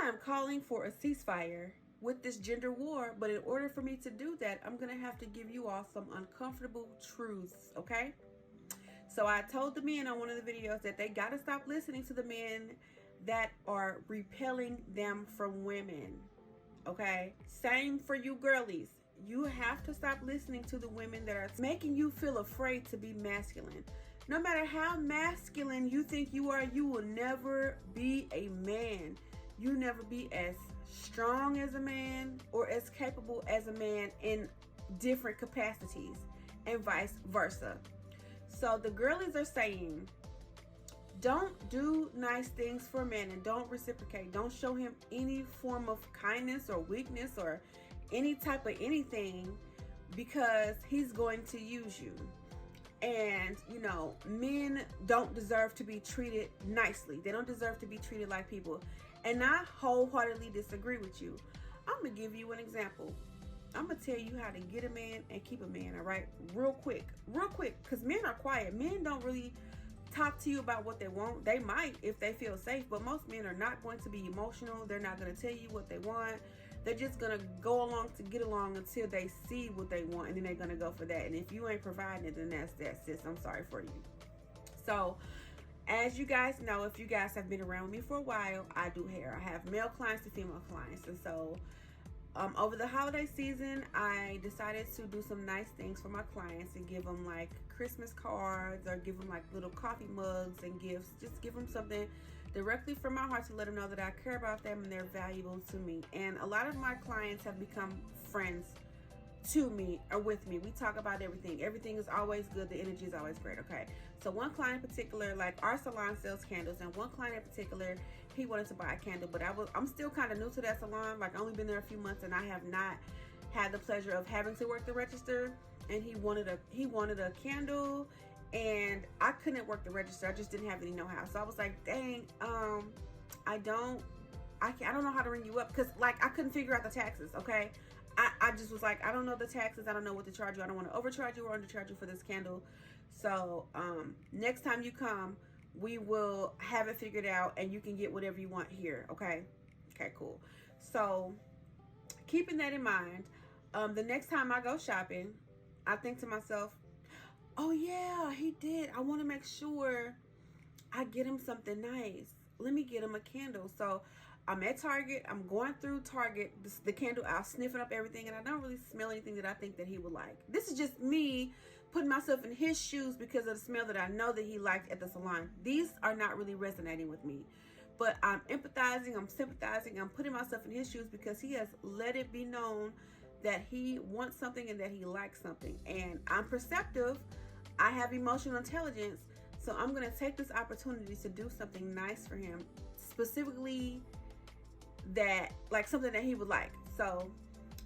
am calling for a ceasefire with this gender war, but in order for me to do that, I'm going to have to give you all some uncomfortable truths, okay? So I told the men on one of the videos that they got to stop listening to the men that are repelling them from women, okay? Same for you girlies. You have to stop listening to the women that are making you feel afraid to be masculine. No matter how masculine you think you are, you will never be a man. You never be as strong as a man or as capable as a man in different capacities, and vice versa. So the girlies are saying, don't do nice things for a man and don't reciprocate. Don't show him any form of kindness or weakness or any type of anything, because he's going to use you. And, you know, men don't deserve to be treated nicely. They don't deserve to be treated like people. And I wholeheartedly disagree with you. I'm going to give you an example. I'm going to tell you how to get a man and keep a man, all right? Real quick, because men are quiet. Men don't really talk to you about what they want. They might if they feel safe, but most men are not going to be emotional. They're not going to tell you what they want. They're just going to go along to get along until they see what they want, and then they're going to go for that. And if you ain't providing it, then that's that, sis. I'm sorry for you. So, as you guys know, if you guys have been around with me for a while, I do hair. I have male clients and female clients. And so, over the holiday season, I decided to do some nice things for my clients and give them like Christmas cards or give them like little coffee mugs and gifts. Just give them something directly from my heart to let them know that I care about them and they're valuable to me. And a lot of my clients have become friends to me or with me. We talk about everything. Everything is always good. The energy is always great. Okay. So one client in particular, like our salon sells candles, and one client in particular, he wanted to buy a candle, but I'm still kind of new to that salon. Like I only been there a few months, and I have not had the pleasure of having to work the register. And he wanted a candle, and I couldn't work the register. I just didn't have any know-how. So I was like, dang, I don't know how to ring you up, because like I couldn't figure out the taxes. Okay. I just was like, I don't know the taxes. I don't know what to charge you. I don't want to overcharge you or undercharge you for this candle. So next time you come, we will have it figured out and you can get whatever you want here. Okay. Okay, cool. So keeping that in mind, the next time I go shopping, I think to myself, oh yeah, he did. I want to make sure I get him something nice. Let me get him a candle. So I'm at Target. I'm going through Target, the candle aisle, sniffing up everything, and I don't really smell anything that I think that he would like. This is just me putting myself in his shoes because of the smell that I know that he liked at the salon. These are not really resonating with me, but I'm empathizing, I'm sympathizing, I'm putting myself in his shoes because he has let it be known that he wants something and that he likes something. And I'm perceptive. I have emotional intelligence. So I'm going to take this opportunity to do something nice for him, specifically that, like something that he would like. So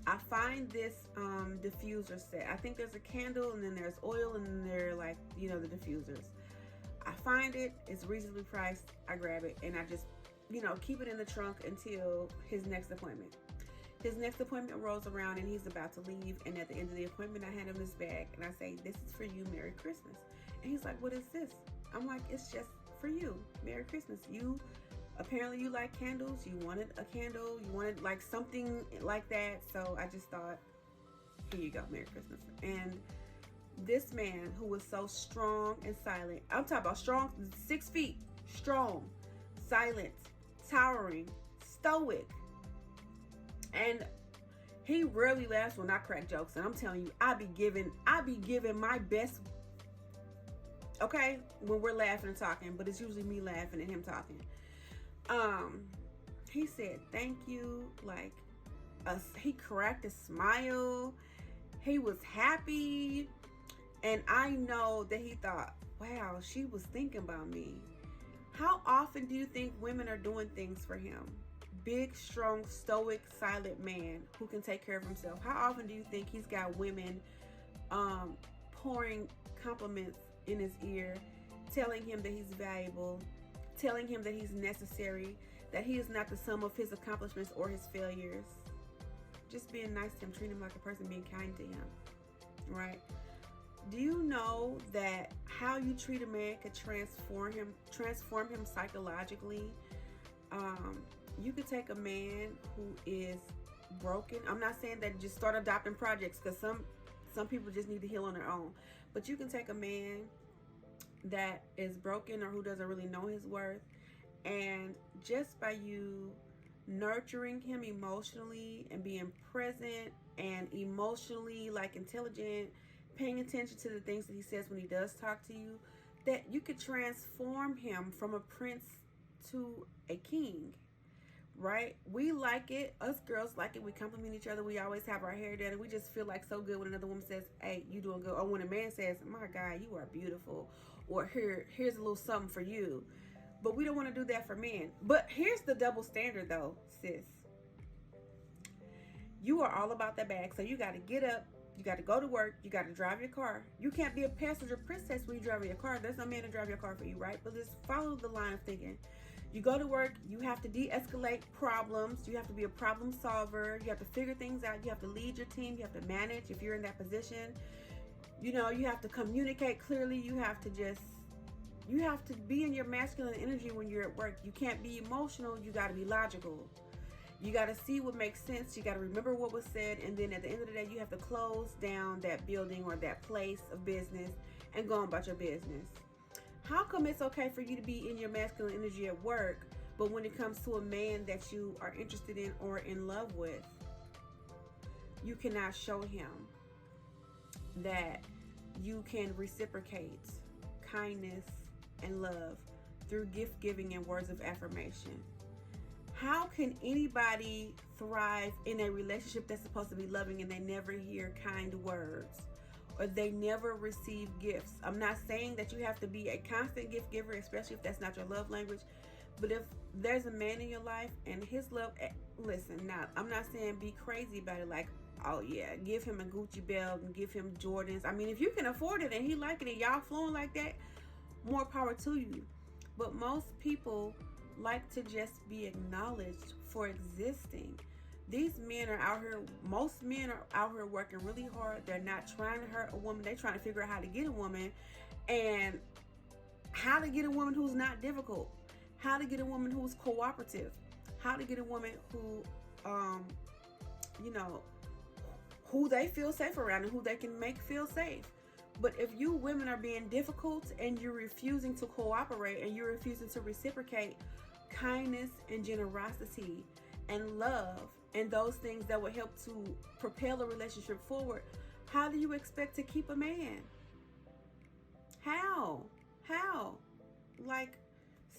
I find this diffuser set. I think there's a candle and then there's oil and then there are like, you know, the diffusers. I find it, it's reasonably priced. I grab it and I just, you know, keep it in the trunk until his next appointment. His next appointment rolls around and he's about to leave. And at the end of the appointment, I hand him this bag and I say, this is for you. Merry Christmas. And he's like, what is this? I'm like, it's just for you. Merry Christmas. Apparently you like candles. You wanted a candle. You wanted like something like that. So I just thought, here you go. Merry Christmas. And this man who was so strong and silent, I'm talking about strong, 6 feet, strong, silent, towering, stoic. And he rarely laughs when I crack jokes. And I'm telling you, I be giving my best, okay, when we're laughing and talking, but it's usually me laughing and him talking. He said, thank you. Like, he cracked a smile. He was happy. And I know that he thought, wow, she was thinking about me. How often do you think women are doing things for him? Big, strong, stoic, silent man who can take care of himself. How often do you think he's got women pouring compliments in his ear, telling him that he's valuable, telling him that he's necessary, that he is not the sum of his accomplishments or his failures? Just being nice to him, treating him like a person, being kind to him, right? Do you know that how you treat a man could transform him psychologically? You could take a man who is broken. I'm not saying that just start adopting projects, because some people just need to heal on their own. But you can take a man that is broken or who doesn't really know his worth, and just by you nurturing him emotionally and being present and emotionally like intelligent, paying attention to the things that he says when he does talk to you, that you could transform him from a prince to a king. Right? We like it. Us girls like it. We compliment each other. We always have our hair done, and we just feel like so good when another woman says, "Hey, you doing good?" Or when a man says, "My God, you are beautiful," or here's a little something for you. But we don't want to do that for men. But here's the double standard, though, sis. You are all about that bag, so you got to get up. You got to go to work. You got to drive your car. You can't be a passenger princess when you drive your car. There's no man to drive your car for you, right? But just follow the line of thinking. You go to work, you have to de-escalate problems. You have to be a problem solver. You have to figure things out. You have to lead your team. You have to manage if you're in that position. You know, you have to communicate clearly. You have to be in your masculine energy when you're at work. You can't be emotional. You got to be logical. You got to see what makes sense. You got to remember what was said. And then at the end of the day, you have to close down that building or that place of business and go on about your business. How come it's okay for you to be in your masculine energy at work, but when it comes to a man that you are interested in or in love with, you cannot show him that you can reciprocate kindness and love through gift giving and words of affirmation? How can anybody thrive in a relationship that's supposed to be loving and they never hear kind words? Or they never receive gifts? I'm not saying that you have to be a constant gift giver, especially if that's not your love language. But if there's a man in your life and his love, listen, now I'm not saying be crazy about it, like, oh yeah, give him a Gucci belt and give him Jordans. I mean, if you can afford it and he like it and y'all flowing like that, more power to you. But most people like to just be acknowledged for existing. These men are out here, most men are out here working really hard. They're not trying to hurt a woman. They're trying to figure out how to get a woman, and how to get a woman who's not difficult, how to get a woman who's cooperative, how to get a woman who, who they feel safe around and who they can make feel safe. But if you women are being difficult and you're refusing to cooperate and you're refusing to reciprocate kindness and generosity and love and those things that will help to propel a relationship forward, how do you expect to keep a man? How? Like,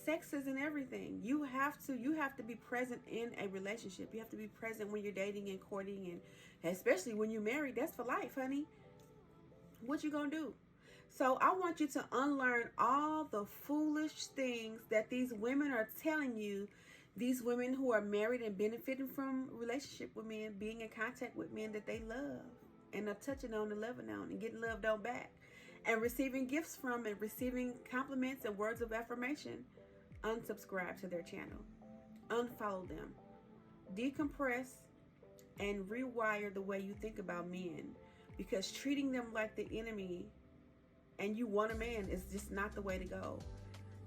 sex isn't everything. You have to be present in a relationship. You have to be present when you're dating and courting, and especially when you're married. That's for life, honey. What you gonna do? So I want you to unlearn all the foolish things that these women are telling you. These women who are married and benefiting from relationship with men, being in contact with men that they love and are touching on and loving on and getting loved on back and receiving gifts from and receiving compliments and words of affirmation. Unsubscribe to their channel. Unfollow them. Decompress and rewire the way you think about men, because treating them like the enemy and you want a man is just not the way to go.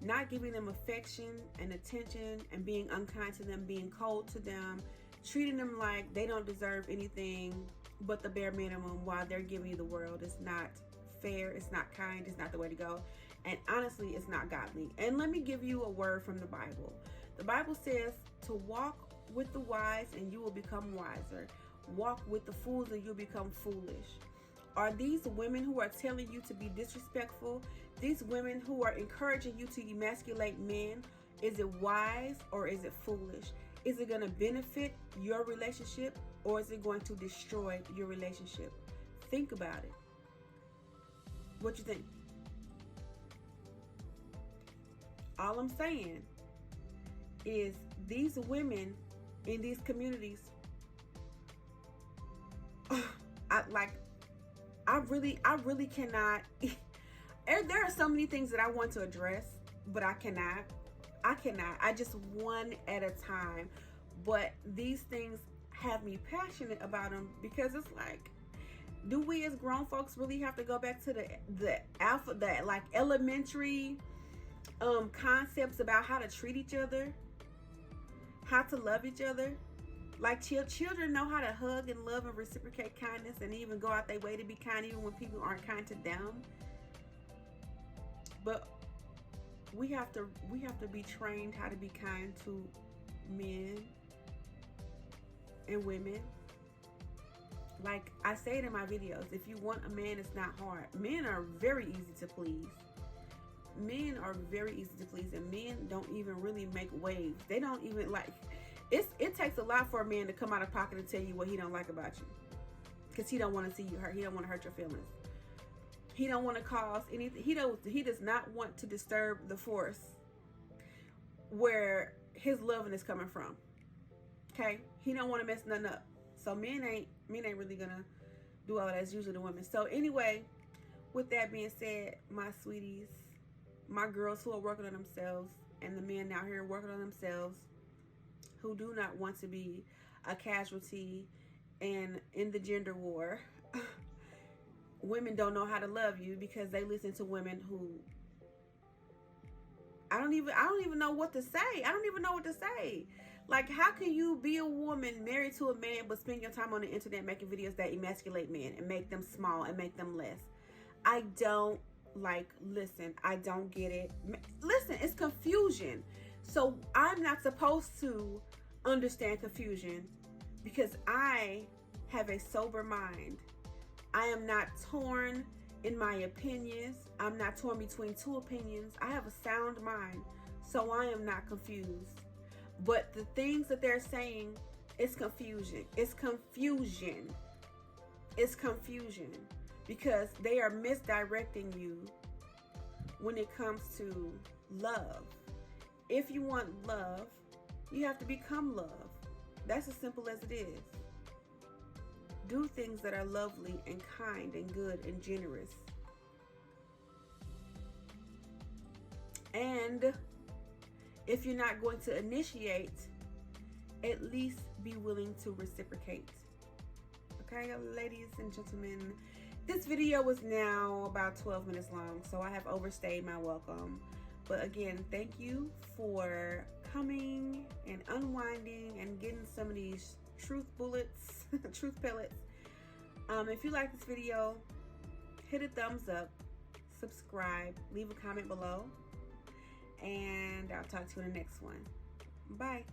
Not giving them affection and attention and being unkind to them, being cold to them, treating them like they don't deserve anything but the bare minimum while they're giving you the world is not fair, it's not kind, it's not the way to go. And honestly, it's not godly. And let me give you a word from the Bible. The Bible says to walk with the wise and you will become wiser. Walk with the fools and you'll become foolish. Are these women who are telling you to be disrespectful, these women who are encouraging you to emasculate men, is it wise or is it foolish? Is it going to benefit your relationship or is it going to destroy your relationship? Think about it. What you think? All I'm saying is these women in these communities, I really cannot. There are so many things that I want to address, but I cannot. I just one at a time. But these things have me passionate about them because it's like, do we as grown folks really have to go back to the elementary concepts about how to treat each other? how to love each other. Like children know how to hug and love and reciprocate kindness and even go out their way to be kind even when people aren't kind to them. But we have to be trained how to be kind to men and women. Like I say it in my videos, if you want a man, it's not hard. Men are very easy to please. Men are very easy to please, and men don't even really make waves. They don't even like. It takes a lot for a man to come out of pocket and tell you what he don't like about you, because he don't want to see you hurt. He don't want to hurt your feelings. He don't want to cause anything. He does not want to disturb the force where his loving is coming from. Okay, he don't want to mess nothing up. So men ain't really gonna do all of that. It's usually the women. So anyway, with that being said, my sweeties, my girls who are working on themselves, and the men out here working on themselves, who do not want to be a casualty and in the gender war. Women don't know how to love you because they listen to women who I don't even know what to say. I don't even know what to say. Like, how can you be a woman married to a man but spend your time on the internet making videos that emasculate men and make them small and make them less? I don't listen, I don't get it. Listen, it's confusion. So I'm not supposed to understand confusion because I have a sober mind. I am not torn in my opinions. I'm not torn between two opinions. I have a sound mind, so I am not confused. But the things that they're saying is confusion. It's confusion. It's confusion because they are misdirecting you when it comes to love. If you want love, you have to become love. That's as simple as it is. Do things that are lovely and kind and good and generous. And if you're not going to initiate, at least be willing to reciprocate. Okay, ladies and gentlemen, this video was now about 12 minutes long, so I have overstayed my welcome. But again, thank you for coming and unwinding and getting some of these truth bullets, truth pellets. If you like this video, hit a thumbs up, subscribe, leave a comment below, and I'll talk to you in the next one. Bye.